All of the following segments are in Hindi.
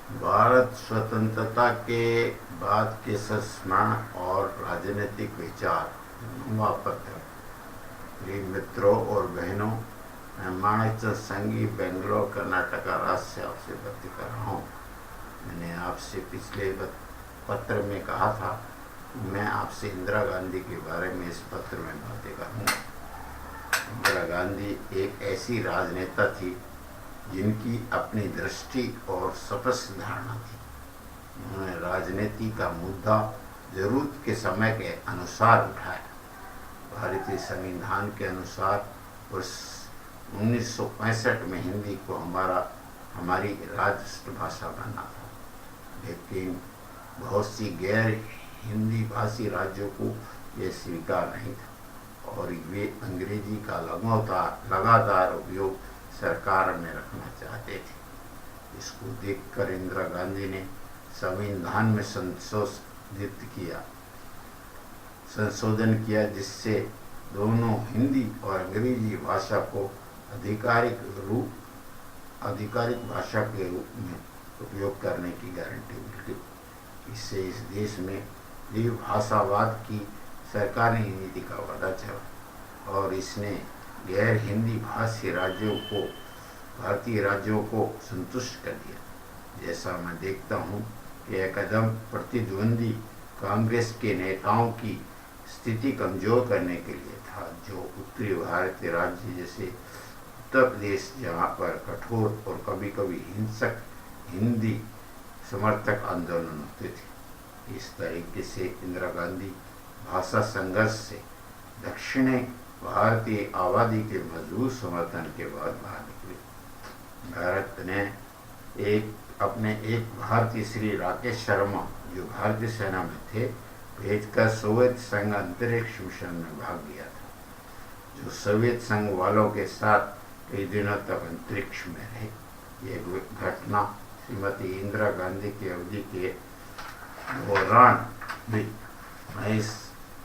भारत स्वतंत्रता के बाद के संस्मरण और राजनीतिक विचार नुमा पत्र। प्रिय मित्रों और बहनों, मैं माणिकचंद संघी, बेंगलोर, कर्नाटक राज्य से आपसे बात कर रहा हूँ। मैंने आपसे पिछले पत्र में कहा था कि मैं आपसे इंदिरा गांधी के बारे में इस पत्र में बातें करूँगा। इंदिरा गांधी एक ऐसी राजनेता थी जिनकी अपनी दृष्टि और स्पष्ट धारणा थी। उन्होंने राजनीति का मुद्दा जरूरत के समय के अनुसार उठाया। भारतीय संविधान के अनुसार वर्ष 1965 में हिंदी को हमारी राष्ट्र भाषा बनना था, लेकिन बहुत सी गैर हिंदी भाषी राज्यों को यह स्वीकार नहीं था और वे अंग्रेजी का लगातार उपयोग सरकार में रखना चाहते थे। इसको देखकर इंदिरा गांधी ने संविधान में संशोधन किया, जिससे दोनों हिंदी और अंग्रेजी भाषा को आधिकारिक भाषा के रूप में उपयोग करने की गारंटी मिल गई। इससे इस देश में द्विभाषावाद की सरकारी नीति का वादा चला और इसने गैर हिंदी भाषी भारतीय राज्यों को संतुष्ट कर दिया। जैसा मैं देखता हूँ कि यह कदम प्रतिद्वंदी कांग्रेस के नेताओं की स्थिति कमजोर करने के लिए था, जो उत्तरी भारतीय राज्य जैसे उत्तर प्रदेश, जहाँ पर कठोर और कभी कभी हिंसक हिंदी समर्थक आंदोलन होते थे। इस तरीके से इंदिरा गांधी भाषा संघर्ष से दक्षिणी भारतीय आबादी के मजबूत समर्थन के बाद बाहर निकली। भारत ने अपने एक भारतीय श्री राकेश शर्मा, जो भारतीय सेना में थे, भेजकर सोवियत संघ अंतरिक्ष मिशन में भाग लिया था, जो सोवियत संघ वालों के साथ कई दिनों तक अंतरिक्ष में रहे। यह घटना श्रीमती इंदिरा गांधी की अवधि के दौरान भी मैं इस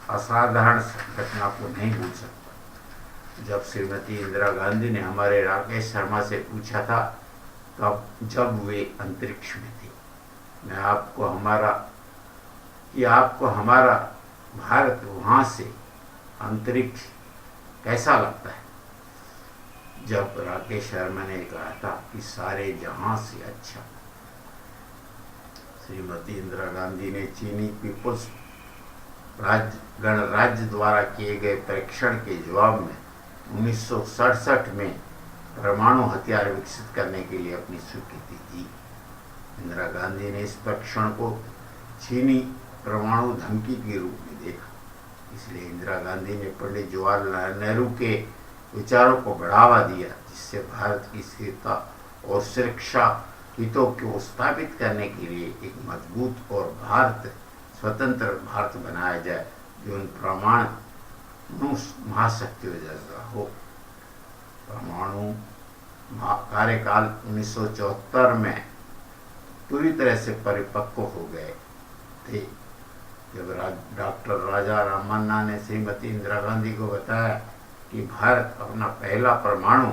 असाधारण घटना को नहीं भूल सकता। जब श्रीमती इंदिरा गांधी ने हमारे राकेश शर्मा से पूछा था जब वे अंतरिक्ष में थे, मैं आपको हमारा भारत वहाँ से अंतरिक्ष कैसा लगता है? जब राकेश शर्मा ने कहा था कि सारे जहां से अच्छा। श्रीमती इंदिरा गांधी ने चीनी पीपुल्स गणराज्य द्वारा किए गए परीक्षण के जवाब में 1967 में परमाणु हथियार विकसित करने के लिए अपनी स्वीकृति दी। इंदिरा गांधी ने इस परीक्षण को चीनी परमाणु धमकी के रूप में देखा। इसलिए इंदिरा गांधी ने पंडित जवाहरलाल नेहरू के विचारों को बढ़ावा दिया, जिससे भारत की स्थिरता और सुरक्षा हितों को स्थापित करने के लिए एक मजबूत और स्वतंत्र भारत बनाया जाए, जो उन परमाणु महाशक्तियों जैसा हो। परमाणु कार्यकाल 1974 में पूरी तरह से परिपक्व हो गए थे, जब डॉक्टर राजा रामन्ना ने श्रीमती इंदिरा गांधी को बताया कि भारत अपना पहला परमाणु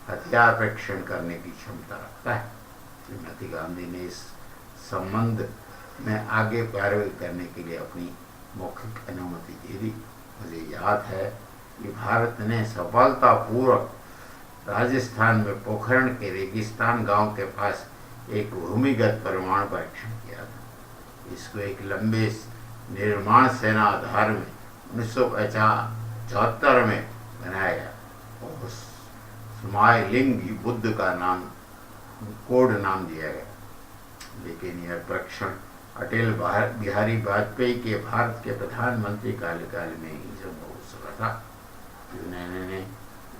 हथियार परीक्षण करने की क्षमता रखता है। श्रीमती गांधी ने इस संबंध में आगे कार्रवाई करने के लिए अपनी मौखिक अनुमति दे दी। मुझे याद है कि भारत ने सफलतापूर्वक राजस्थान में पोखरण के रेगिस्तान गांव के पास एक भूमिगत परमाणु परीक्षण किया था। इसको एक लंबे निर्माण सेना आधार में 1974 में बनाया गया और स्माइलिंग बुद्ध का कोड नाम दिया गया। लेकिन यह परीक्षण अटल बिहारी वाजपेयी के भारत के प्रधानमंत्री कार्यकाल में ही संभव हो सका था। उन्होंने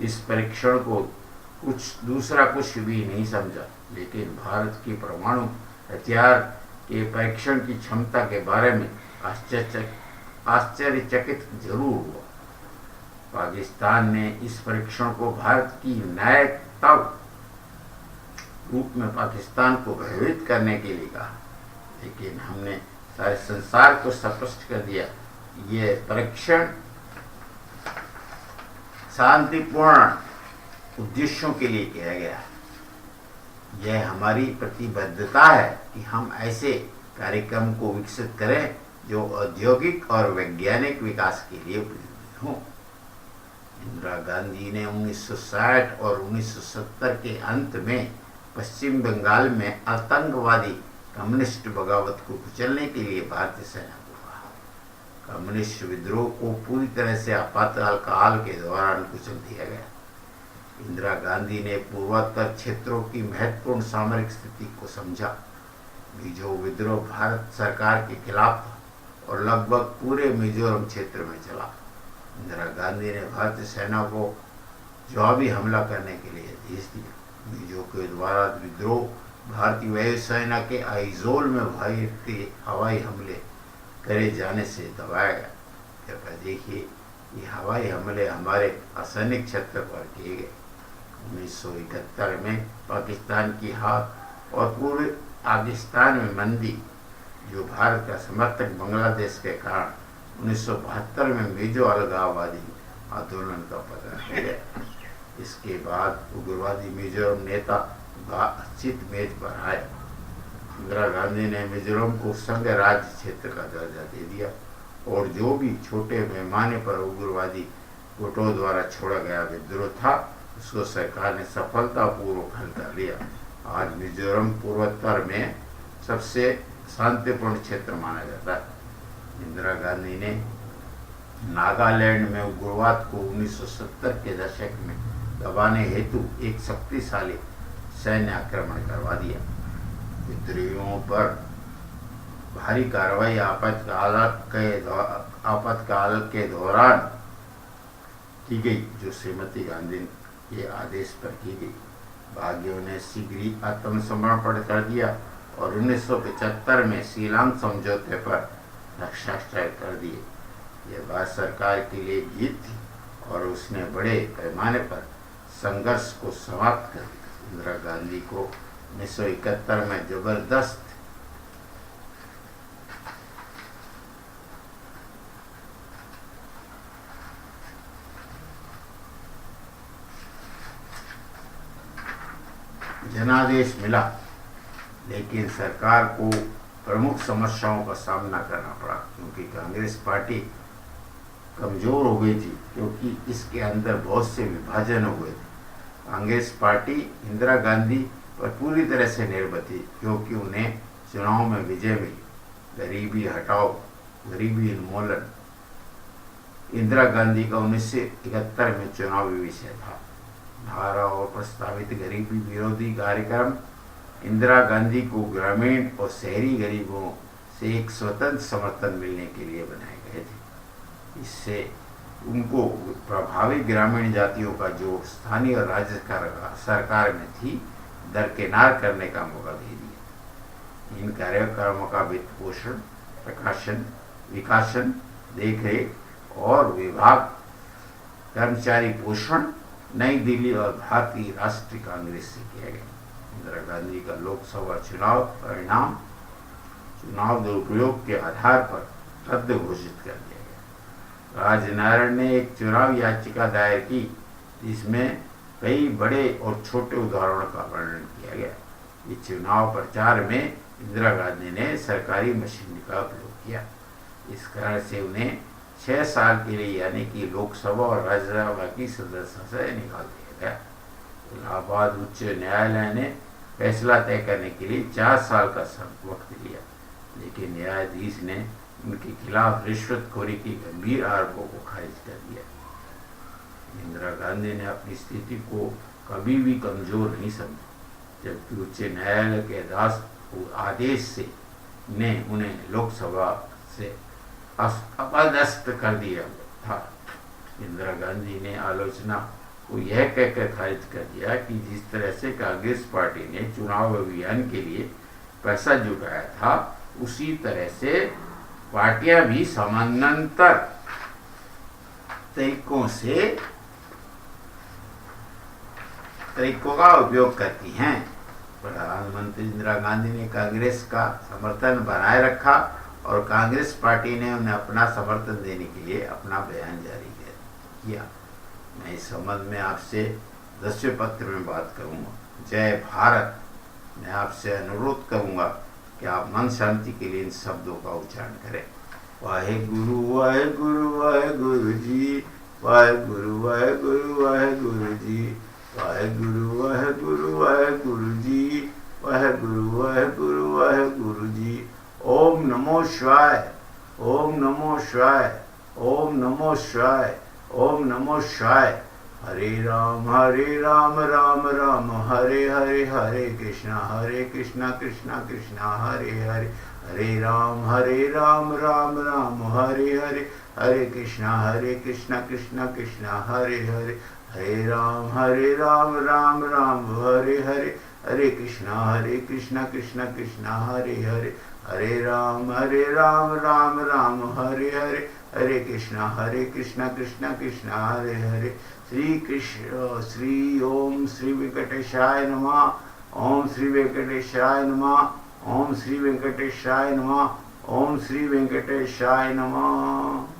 इस परीक्षण को दूसरा कुछ भी नहीं समझा, लेकिन भारत की परमाणु हथियार के परीक्षण की क्षमता के बारे में आश्चर्यचकित जरूर हुआ। पाकिस्तान ने इस परीक्षण को भारत की न्यायता रूप में पाकिस्तान को भयभीत करने के लिए कहा, लेकिन हमने सारे संसार को स्पष्ट कर दिया यह परीक्षण शांतिपूर्ण उद्देश्यों के लिए किया गया। यह हमारी प्रतिबद्धता है कि हम ऐसे कार्यक्रम को विकसित करें जो औद्योगिक और वैज्ञानिक विकास के लिए उपयोगी हों। इंदिरा गांधी ने 1960 और 1970 के अंत में पश्चिम बंगाल में आतंकवादी कम्युनिस्ट बगावत को कुचलने के लिए भारतीय सेना को कहा। कम्युनिस्ट विद्रोह को पूरी तरह से आपातकाल काल के दौरान कुचल दिया गया। इंदिरा गांधी ने पूर्वोत्तर क्षेत्रों की महत्वपूर्ण सामरिक स्थिति को समझा। मिजो विद्रोह भारत सरकार के खिलाफ था और लगभग पूरे मिजोरम क्षेत्र में चला। इंदिरा गांधी ने भारतीय सेना को जवाबी हमला करने के लिए आदेश दिया। मिजो के द्वारा विद्रोह भारतीय वायुसेना के आइजोल में भारतीय हवाई हमले करे जाने से दबाया गया। कृपया देखिए, ये हवाई हमले हमारे असैनिक क्षेत्र पर किए गए। 1971 में पाकिस्तान की हार और पूरे पाकिस्तान में मंदी, जो भारत का समर्थक बांग्लादेश के कारण 1972 में मिजो अलगाववादी आंदोलन का पतन हो गया। इसके बाद उग्रवादी मिजोरम नेता बातचीत मेज पर आए। इंदिरा गांधी ने मिजोरम को संघ राज्य क्षेत्र का दर्जा दे दिया और जो भी छोटे पैमाने पर उग्रवादी गुटों द्वारा छोड़ा गया विद्रोह था, उसको सरकार ने सफलतापूर्वक हल कर लिया। आज मिजोरम पूर्वोत्तर में सबसे शांतिपूर्ण क्षेत्र माना जाता है। इंदिरा गांधी ने नागालैंड में उग्रवाद को 1970 के दशक में दबाने हेतु एक शक्तिशाली सैन्य आक्रमण करवा दिया। विद्रोहियों पर भारी कार्रवाई आपातकाल के दौरान की गई, जो श्रीमती गांधी के आदेश पर की गई। बागियों ने शीघ्र ही आत्मसमर्पण कर दिया और 1975 में शिलांग समझौते पर हस्ताक्षर कर दिए। यह भारत सरकार के लिए जीत थी और उसने बड़े पैमाने पर संघर्ष को समाप्त कर दिया। इंदिरा गांधी को 1971 में जबरदस्त जनादेश मिला, लेकिन सरकार को प्रमुख समस्याओं का सामना करना पड़ा, क्योंकि कांग्रेस पार्टी कमजोर हो गई थी, क्योंकि इसके अंदर बहुत से विभाजन हो गए थे। कांग्रेस पार्टी इंदिरा गांधी पर पूरी तरह से निर्भर थी, क्योंकि उन्हें चुनाव में विजय मिली। गरीबी हटाओ, गरीबी उन्मूलन इंदिरा गांधी का 1971 में चुनावी विषय था। धारा और प्रस्तावित गरीबी विरोधी कार्यक्रम इंदिरा गांधी को ग्रामीण और शहरी गरीबों से एक स्वतंत्र समर्थन मिलने के लिए बनाए गए थे। इससे उनको प्रभावित ग्रामीण जातियों का जो स्थानीय और राज्य सरकार में थी, दरकिनार करने का मौका दे दिया। इन कार्यक्रमों का वित्त पोषण, प्रकाशन, विकासन, देखरेख और विभाग कर्मचारी पोषण नई दिल्ली और भारतीय राष्ट्रीय कांग्रेस से किया गया। इंदिरा गांधी का लोकसभा चुनाव परिणाम चुनाव दुरुपयोग के आधार पर रद्द घोषित कर दिया गया। राजनारायण ने एक चुनाव याचिका दायर की, जिसमें कई बड़े और छोटे उदाहरणों का वर्णन किया गया। इस चुनाव प्रचार में इंदिरा गांधी ने सरकारी मशीनरी का उपयोग किया। इस कारण से उन्हें 6 साल के लिए, यानी कि लोकसभा और राज्यसभा की सदस्यता से निकाल दिया गया। इलाहाबाद उच्च न्यायालय ने फैसला तय करने के लिए 4 साल का वक्त लिया, लेकिन न्यायाधीश ने उनके खिलाफ रिश्वतखोरी की गंभीर आरोपों को खारिज कर दिया। इंदिरा गांधी ने अपनी स्थिति को कभी भी कमजोर नहीं समझा, जबकि उच्च न्यायालय के आदेश से ने उन्हें लोकसभा से अपदस्थ कर दिया था। इंदिरा गांधी ने आलोचना को यह कहकर खारिज कर दिया कि जिस तरह से कांग्रेस पार्टी ने चुनाव अभियान के लिए पैसा जुटाया था, उसी तरह से पार्टियां भी समानांतर तरीकों का उपयोग करती हैं। प्रधानमंत्री इंदिरा गांधी ने कांग्रेस का समर्थन बनाए रखा और कांग्रेस पार्टी ने उन्हें अपना समर्थन देने के लिए अपना बयान जारी किया। मैं इस संबंध में आपसे 10वें पत्र में बात करूंगा। जय भारत। मैं आपसे अनुरोध करूंगा कि आप मन शांति के लिए इन शब्दों का उच्चारण करें। वाहेगुरु वाहेगुरु वाहेगुरु जी, वाहेगुरु वाहेगुरु वाहेगुरु जी, वाहेगुरु वाहेगुरु वाहेगुरु जी, वाहेगुरु वाहेगुरु वाहेगुरु जी। ओम नमो शिवाय, ओम नमो शिवाय, ओम नमो शिवाय, ओम नमो शिवाय। हरे राम राम राम हरे हरे, हरे कृष्णा कृष्णा कृष्णा हरे हरे, हरे राम राम राम हरे हरे, हरे कृष्णा कृष्णा कृष्णा हरे हरे, हरे राम राम राम हरे हरे, हरे कृष्णा कृष्णा कृष्णा हरे हरे, हरे राम राम हरे हरे, हरे कृष्णा कृष्णा कृष्णा हरे हरे। श्री कृष्ण श्री ओम श्री वेंकटेशाय नमः, ओम श्री वेंकटेशाय नमः, ओम श्री वेंकटेशाय नमः, ओम श्री वेंकटेशाय नमः।